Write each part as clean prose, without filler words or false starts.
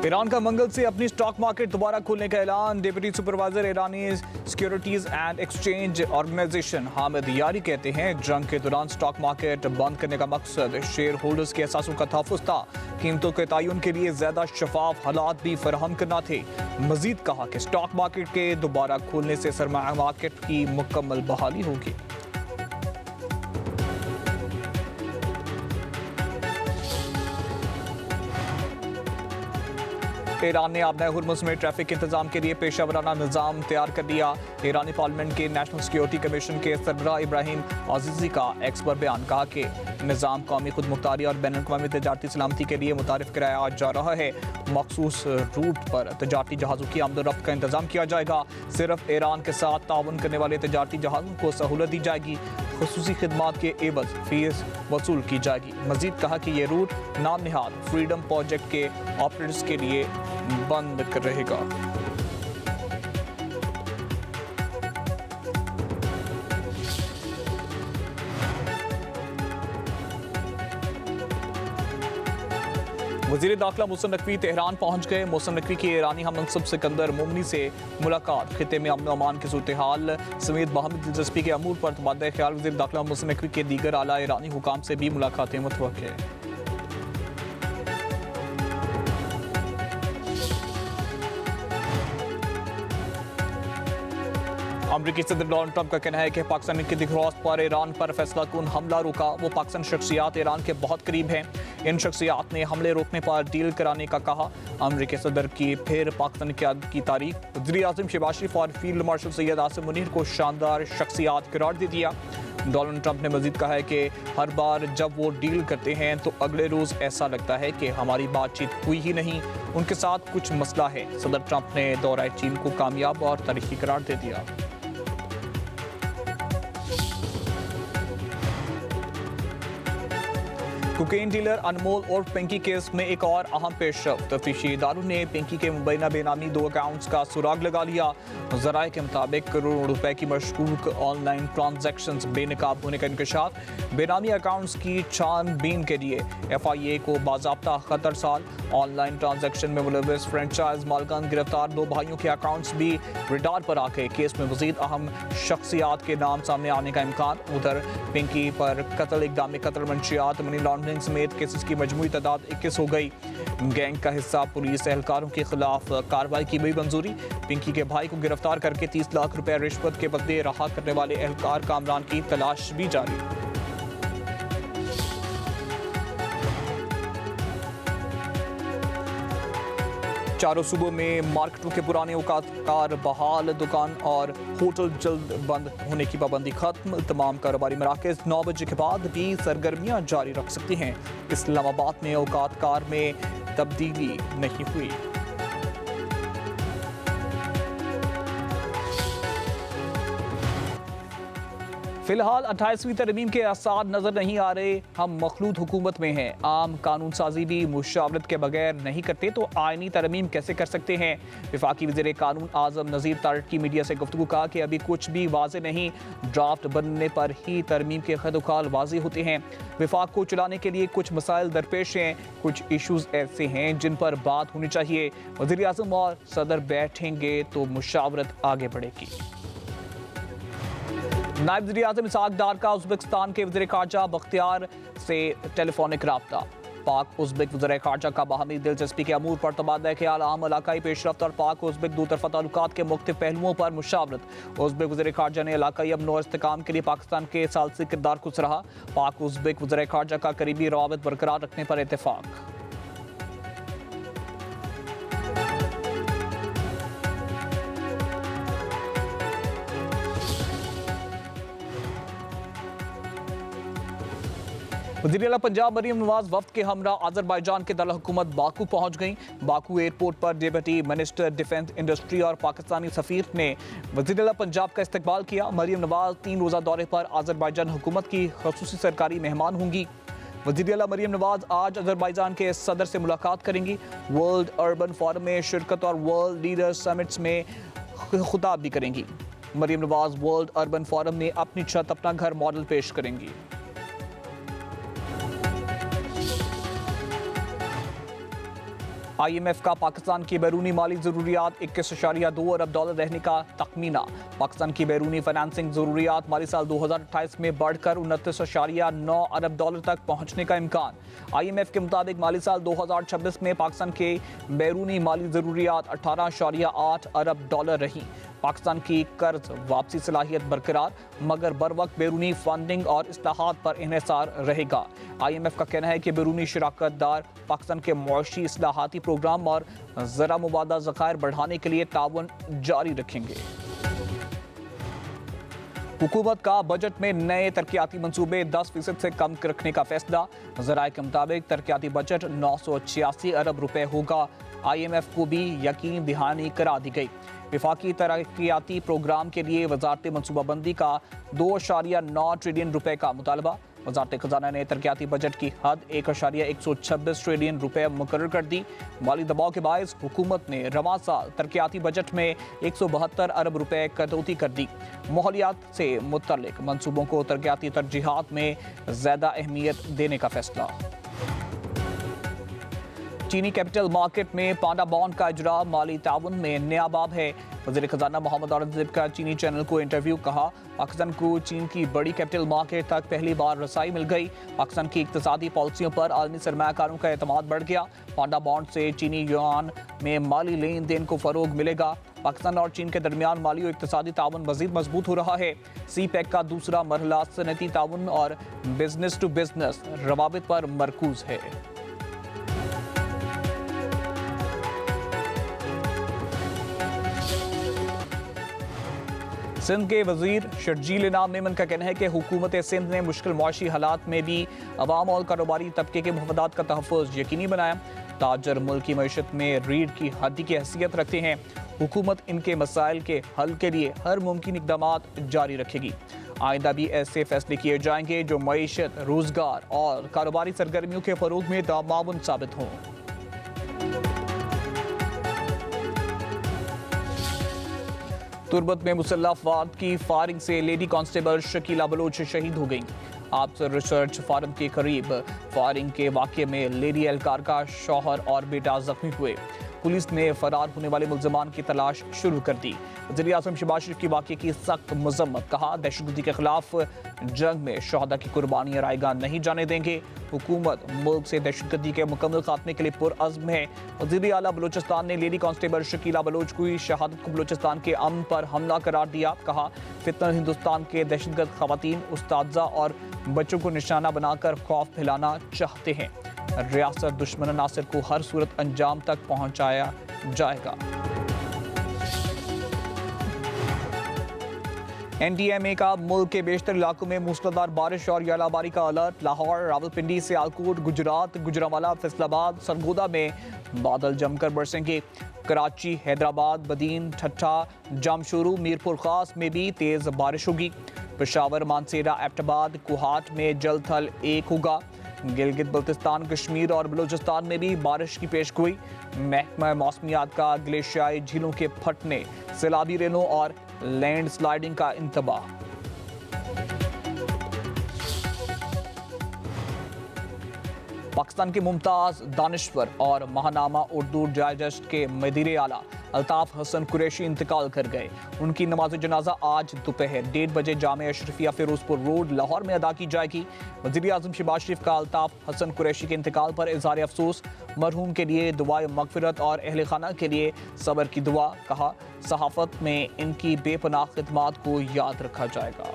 Iran का मंगल से अपनी स्टॉक मार्केट दोबारा खोलने का ऐलान। डिप्टी सुपरवाइजर ईरानी securities and exchange organisation Hamid Yari कहते हैं, जंग के दौरान स्टॉक मार्केट बंद करने का मकसद शेयर होल्डर्स के एहसासों का तहफ़्फ़ुज़ था। कीमतों के तयन के लिए ज़्यादा शफाफ हालात भी फराहम करना थे। मजीद कहा कि स्टॉक मार्केट के दोबारा खोलने से सरमाया मार्केट की मुकम्मल बहाली होगी। ईरान ने अपने हुर्मुज़ में ट्रैफिक इंतजाम के लिए पेशा वराना निज़ाम तैयार कर दिया। ईरानी पार्लियामेंट के नेशनल सिक्योरिटी कमीशन के सरबराह इब्राहिम अजीज़ी का एक्स पर बयान कहा कि निज़ाम कौमी खुद मुख्तारी और बैन अवी तजारती सलामती के लिए मुतारिफ कराया जा रहा है। मखसूस रूट पर तजारती जहाज़ों की आमदोरफ्त का इंतजाम किया जाएगा। सिर्फ ईरान के साथ ताउन करने वाले तजारती जहाज़ों को सहूलत दी जाएगी। खुसूसी खिदमात के एवज फीस वसूल की जाएगी। मजीद कहा कि यह रूट नाम निहाद फ्रीडम प्रोजेक्ट के ऑपरेटर्स के लिए बंद रहेगा। वज़ीर दाखिला मोहसिन नकवी तेहरान पहुंच गए। मोहसिन नकवी की ईरानी हममनसब सिकंदर मोमनी से मुलाकात, खिते में अमन अमान की सूरत हाल समेत बाहमी दिलचस्पी के अमूर पर तबादला ख्याल। वज़ीर दाखिला मोहसिन नकवी के दीगर आला ईरानी हुकाम से भी मुलाकातें मुतवक्किल है। अमरीकी सदर डोनाल्ड ट्रंप का कहना है कि पाकिस्तान की दिखरौस्त पर ईरान पर फैसला कून हमला रोका। वो पाकिस्तान शख्सियात ईरान के बहुत करीब हैं। इन शख्सियात ने हमले रोकने पर डील कराने का कहा। अमरीकी सदर की फिर पाकिस्तान क़यादत की तारीफ। वज़ीर आज़म शहबाज शरीफ और फील्ड मार्शल सैयद आसिम मुनीर को शानदार शख्सियात करार दे दिया। डोनाल्ड ट्रंप ने मजीद कहा है कि हर बार जब वो डील करते हैं तो अगले रोज़ ऐसा लगता है कि हमारी बातचीत हुई ही नहीं, उनके साथ कुछ मसला है। सदर ट्रंप ने दौरा चीन को कामयाब और तारीखी करार दे दिया। कोकेन डीलर अनमोल और पिंकी केस में एक और अहम पेशरफ्त। तफ्तीशी इदारों ने पिंकी के मुबैना बेनामी 2 अकाउंट्स का सुराग लगा लिया। ज़राए के मुताबिक करोड़ों रुपए की मशकूक ऑनलाइन ट्रांजैक्शंस बेनकाब होने का इंकशाफ। बेनामी अकाउंट्स की छानबीन के लिए FIA को बाज़ाब्ता खतरसाल। ऑनलाइन ट्रांजैक्शन में मुलविस फ्रेंचाइज मालकान गिरफ्तार। 2 भाइयों के अकाउंट्स भी रिडार पर आ गए। केस में मज़ीद अहम शख्सियात के नाम सामने आने का इम्कान। उधर पिंकी पर कत्ल, इक़दाम कत्ल, मंशियात, मनी लॉन्ड्रिंग समेत केसेस की मजमूई तादाद 21 हो गई। गैंग का हिस्सा पुलिस एहलकारों के खिलाफ कार्रवाई की भी मंजूरी। पिंकी के भाई को गिरफ्तार करके 30 लाख रुपए रिश्वत के बदले रहा करने वाले एहलकार कामरान की तलाश भी जारी। चारों सूबों में मार्केटों के पुराने औकातकार बहाल। दुकान और होटल जल्द बंद होने की पाबंदी खत्म। तमाम कारोबारी मराकज़ 9 बजे के बाद भी सरगर्मियां जारी रख सकती हैं। इस्लामाबाद में औकातकार में तब्दीली नहीं हुई। फिलहाल 28वीं तरमीम के आसार नजर नहीं आ रहे। हम मखलूत हुकूमत में हैं। आम कानून साजी भी मुशावरत के बगैर नहीं करते तो आइनी तरमीम कैसे कर सकते हैं। वफाकी वज़ीर कानून आज़म नज़ीर तारड़ की मीडिया से गुफ्तगू कहा कि अभी कुछ भी वाज़े नहीं, ड्राफ्ट बनने पर ही तरमीम के खदोखाल वाज़े होते हैं। वफाक को चलाने के लिए कुछ मसाइल दरपेश हैं। कुछ इशूज़ ऐसे हैं जिन पर बात होनी चाहिए। वज़ीर आज़म और सदर बैठेंगे तो मुशावरत आगे बढ़ेगी। नायब वज़ीर आज़म इसहाक डार का उज़्बेकिस्तान के वज़ीर ख़ारजा बख्तियार से टेलीफोनिक रब्ता। पाक उज़्बेक वज़ीर ख़ारजा का बाहमी दिलचस्पी के अमूर पर तबादला ख्याल, आम इलाकाई पेशरफ्त और पाक उज़्बेक दोतरफ़ा ताल्लुकात के मुख्तलिफ पहलुओं पर मुशावरत। उज़्बेक वज़ीर ख़ारजा ने इलाकाई अमन और इस्तेहकाम के लिए पाकिस्तान के सालसी किरदार को सराहा। पाक उज़्बेक वज़ीर ख़ारजा का करीबी रवाबित बरकरार रखने पर इत्तेफ़ाक। वज़ीर आला पंजाब मरीम नवाज वफ्द के हमरा अज़रबैजान के दारुल हुकूमत बाकू पहुँच गईं। बाकू एयरपोर्ट पर डिप्टी मिनिस्टर डिफेंस इंडस्ट्री और पाकिस्तानी सफ़ीर ने वज़ीर आला पंजाब का इस्तकबाल किया। मरीम नवाज 3 रोज़ा दौरे पर अज़रबैजान हुकूमत की ख़ुसूसी सरकारी मेहमान होंगी। वज़ीर आला मरीम नवाज आज अज़रबैजान के सदर से मुलाकात करेंगी। वर्ल्ड अर्बन फोरम में शिरकत और वर्ल्ड लीडर समिट्स में खुताब भी करेंगी। Maryam Nawaz world urban forum में अपनी छत अपना घर मॉडल पेश करेंगी। IMF का पाकिस्तान की बैरूनी माली ज़रूरियात 21.2 अरब डॉलर रहने का तखमीना। पाकिस्तान की बैरूनी फाइनेंसिंग ज़रूरियात माली साल 2028 में बढ़कर 29.9 अरब डॉलर तक पहुंचने का इम्कान। IMF के मुताबिक माली साल 2026 में पाकिस्तान के बैरूनी माली ज़रूरियात 18.8 अरब डॉलर रही। पाकिस्तान की कर्ज वापसी सलाहियत बरकरार, मगर बर वक्त बैरूनी फंडिंग और इस्लाहात पर इन्हिसार रहेगा। IMF का कहना है कि बैरूनी शराकत दार पाकिस्तान के मुआशी इस्लाहाती प्रोग्राम और ज़रा मुबादा ज़खायर बढ़ाने के लिए ताउन जारी रखेंगे। हुकूमत का बजट में नए तरक्याती मंसूबे 10% से कम रखने का फैसला। ज़राए के मुताबिक तरक्याती बजट 986 अरब रुपए होगा। IMF को भी यकीन दहानी करा दी गई। विफाकी तरक्याती प्रोग्राम के लिए वजारत मनसूबाबंदी का 2.9 ट्रिलियन रुपए का मुतालबा। वजारत खजाना ने तरक्याती बजट की हद 1.126 ट्रिलियन रुपए मुकर्रर कर दी। माली दबाव के बायस हुकूमत ने रवां साल तरक्याती बजट में 172 अरब रुपए कटौती कर दी। माहौलियात से मुतल्लिक मंसूबों को तरक्याती तरजीहात में ज़्यादा अहमियत देने का फैसला। चीनी कैपिटल मार्केट में पांडा बॉन्ड का इजरा माली ताउन में नया बाब है। वज़ीर खजाना मोहम्मद औरंगज़ेब का चीनी चैनल को इंटरव्यू। कहा, पाकिस्तान को चीन की बड़ी कैपिटल मार्केट तक पहली बार रसाई मिल गई। पाकिस्तान की इक़्तिसादी पॉलिसियों पर आलमी सरमायाकारों का एतमाद बढ़ गया। पांडा बॉन्ड से चीनी युआन में माली लेन देन को फ़रोग मिलेगा। पाकिस्तान और चीन के दरमियान माली और इक़्तिसादी ताउन मज़ीद मजबूत हो रहा है। CPEC का दूसरा मरहला सनती ताउन और बिजनेस टू बिजनेस रवाबित पर मरकूज है। सिंध के वजीर शर्जील इनाम मेमन का कहना है कि हुकूमत सिंध ने मुश्किल मुआशी हालात में भी अवाम और कारोबारी तबके के मफादात का तहफ़्फ़ुज़ यकीनी बनाया। ताजर मुल्क की मईशत में रीढ़ की हड्डी की हैसियत रखते हैं। हुकूमत इनके मसाइल के हल के लिए हर मुमकिन इक़दामात जारी रखेगी। आइंदा भी ऐसे फैसले किए जाएंगे जो मईशत, रोज़गार और कारोबारी सरगर्मियों के फ़रोग़ में तामाउन साबित हों। तुर्बत में मुसल्लह अफवाद की फायरिंग से लेडी कांस्टेबल शकीला बलोच शहीद हो गई। आप्सर रिसर्च फार्म के करीब फायरिंग के वाक़े में लेडी एहलकार का शौहर और बेटा जख्मी हुए। पुलिस ने फरार होने वाले मुल्ज़मान की तलाश शुरू कर दी। वज़ीर-ए-आज़म शहबाज शरीफ की वाक़े की सख्त मज़म्मत। कहा, दहशतगर्दी के खिलाफ जंग में शहदा की कुर्बानियाँ रायगा नहीं जाने देंगे। हुकूमत मुल्क से दहशतगर्दी के मुकम्मल खात्मे के लिए पुरअज़्म है। वज़ीर आला बलूचिस्तान ने लेडी कांस्टेबल शकीला बलोच की शहादत को बलूचिस्तान के अमन पर हमला करार दिया। कहा, फितना हिंदुस्तान के दहशतगर्द ख़वातीन, उस्ताज़ा और बच्चों को निशाना बनाकर खौफ फैलाना चाहते हैं। रियासत दुश्मन नासिर को हर सूरत अंजाम तक पहुंचाया जाएगा। NDMA का मुल्क के बेशतर इलाकों में मूसलाधार बारिश और यालाबारी का अलर्ट। लाहौर, रावलपिंडी, सियालकोट, गुजरात, गुजरांवाला, फैसलाबाद, सरगोदा में बादल जमकर बरसेंगे। कराची, हैदराबाद, बदीन, ठट्ठा, जामशोरू, मीरपुर खास में भी तेज़ बारिश होगी। पेशावर, मानसेरा, एबटाबाद, कोहाट में जल्द थल 1 होगा। गिलगित बल्तिस्तान, कश्मीर और बलूचिस्तान में भी बारिश की पेशगोई। महकमा मौसमियात का ग्लेशियाई झीलों के फटने, सैलाबी रेलों और लैंड स्लाइडिंग का इंतबाह। पाकिस्तान के मुमताज़ दानिश्वर और महानामा उर्दू डाइजेस्ट के मदीर आला अल्ताफ हसन कुरैशी इंतकाल कर गए। उनकी नमाज जनाजा आज दोपहर 1:30 बजे जामिया अशरफिया फिरोजपुर रोड लाहौर में अदा की जाएगी। वज़ीर-ए-आज़म शहबाज शरीफ का अल्ताफ हसन कुरैशी के इंतकाल पर इज़हार अफसोस। मरहूम के लिए दुआए मगफिरत और अहले खाना के लिए सब्र की दुआ। कहा, सहाफ़त में इनकी बेपनाह खिदमात को याद रखा जाएगा।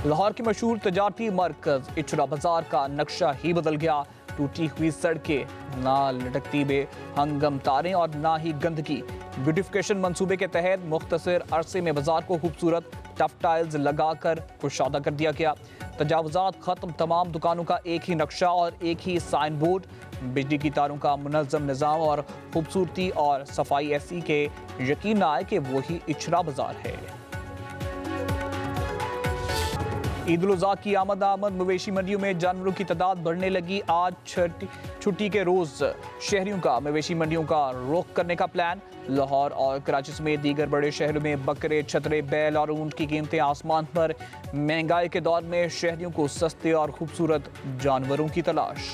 लाहौर की मशहूर तजारती मरकज इचरा बाजार का नक्शा ही बदल गया। टूटी हुई सड़कें, ना लटकती बेहंगम तारें और ना ही गंदगी। ब्यूटिफिकेशन मंसूबे के तहत मुख्तसर अरसे में बाजार को खूबसूरत टफ टाइल्स लगाकर कुशादा कर दिया गया। तजावुजात खत्म, तमाम दुकानों का एक ही नक्शा और एक ही साइन बोर्ड। बिजली की तारों का मुनज़्ज़म निज़ाम और खूबसूरती और सफाई ऐसी के यकीन न आए कि वही इचरा बाजार है। ईद उल अज़हा की आमद मवेशी मंडियों में जानवरों की तादाद बढ़ने लगी। आज छुट्टी के रोज़ शहरियों का मवेशी मंडियों का रुख करने का प्लान। लाहौर और कराची समेत दीगर बड़े शहरों में बकरे, छतरे, बैल और ऊंट की कीमतें आसमान पर। महंगाई के दौर में शहरियों को सस्ते और खूबसूरत जानवरों की तलाश।